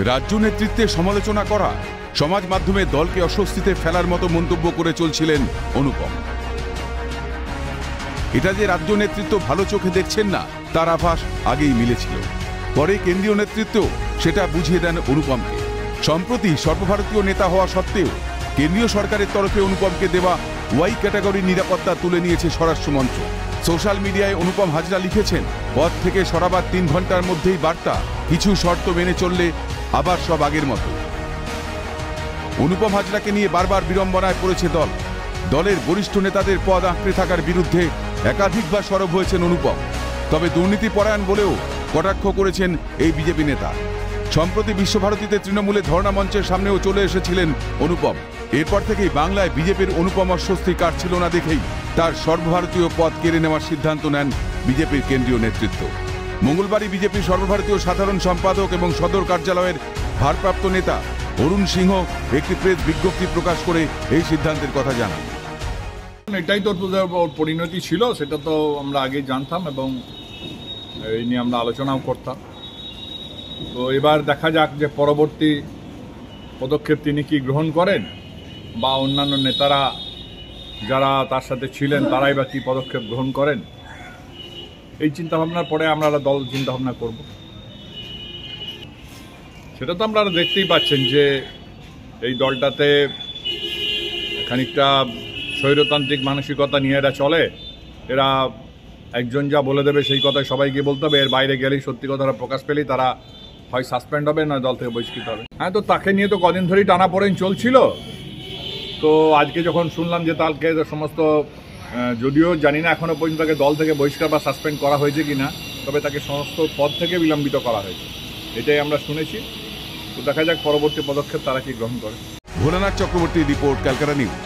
রাজ্য নেতৃত্বে সমালোচনা করা, সমাজ মাধ্যমে দলকে অস্বস্তিতে ফেলার মতো মন্তব্য করে চলছিলেন অনুপম। এটা যে রাজ্য নেতৃত্ব ভালো চোখে দেখছেন না তার আভাস আগেই মিলেছিল। পরে কেন্দ্রীয় নেতৃত্ব সেটা বুঝিয়ে দেন অনুপমকে। সম্প্রতি সর্বভারতীয় নেতা হওয়া সত্ত্বেও কেন্দ্রীয় সরকারের তরফে অনুপমকে দেওয়া ওয়াই ক্যাটাগরির নিরাপত্তা তুলে নিয়েছে স্বরাষ্ট্র মন্ত্রক। সোশ্যাল মিডিয়ায় অনুপম হাজরা লিখেছেন, পদ থেকে সরাবার 3 ঘন্টার মধ্যেই বার্তা, কিছু শর্ত মেনে চললে আবার সব আগের মতো। অনুপম হাজরাকে নিয়ে বারবার বিড়ম্বনায় পড়েছে দল। দলের বরিষ্ঠ নেতাদের পদ আঁকড়ে থাকার বিরুদ্ধে একাধিকবার সরব হয়েছেন অনুপম। তবে দুর্নীতিপরায়ণ বলেও কটাক্ষ করেছেন এই বিজেপি নেতা। সম্প্রতি বিশ্বভারতীতে তৃণমূলে ধর্ণা মঞ্চের সামনেও চলে এসেছিলেন অনুপম। এরপর থেকেই বাংলায় বিজেপির অনুপম অস্বস্তি কাটছিল না দেখেই তার সর্বভারতীয় পদ কেড়ে নেওয়ার সিদ্ধান্ত নেন বিজেপির কেন্দ্রীয় নেতৃত্ব। মঙ্গলবারই বিজেপির সর্বভারতীয় সাধারণ সম্পাদক এবং সদর কার্যালয়ের ভারপ্রাপ্ত নেতা অরুণ সিংহ একটি প্রেস বিজ্ঞপ্তি প্রকাশ করে এই সিদ্ধান্তের কথা জানান। এটাই তো ওর পরিণতি ছিল, সেটা তো আমরা আগে জানতাম এবং এই নিয়ে আমরা আলোচনাও করতাম। তো এবার দেখা যাক যে পরবর্তী পদক্ষেপ তিনি কি গ্রহণ করেন, বা অন্যান্য নেতারা যারা তার সাথে ছিলেন তারাই বা কী পদক্ষেপ গ্রহণ করেন। এই চিন্তাভাবনার পরে আমরা দল চিন্তাভাবনা করব। সেটা তো আপনারা দেখতেই পাচ্ছেন যে এই দলটাতে খানিকটা স্বৈরতান্ত্রিক মানসিকতা নিয়ে এরা চলে। এরা একজন যা বলে দেবে সেই কথাই সবাইকে বলতে হবে, এর বাইরে গেলেই সত্যি কথাটা প্রকাশ পেলেই তারা হয় সাসপেন্ড হবে নয় দল থেকে বহিষ্কৃত হবে। হ্যাঁ, তো তাকে নিয়ে তো কদিন ধরেই টানাপোড়েন চলছিল। তো আজকে যখন শুনলাম যে তাকে সমস্ত, যদিও জানি না এখনও পর্যন্ত তাকে দল থেকে বহিষ্কার বা সাসপেন্ড করা হয়েছে কিনা, তবে তাকে সমস্ত পদ থেকে বিলম্বিত করা হয়েছে, এটাই আমরা শুনেছি। তো দেখা যাক পরবর্তী পদক্ষেপ তারা কি গ্রহণ করে। ভোলানাথ চক্রবর্তীর রিপোর্ট, ক্যালকাটা নিউজ।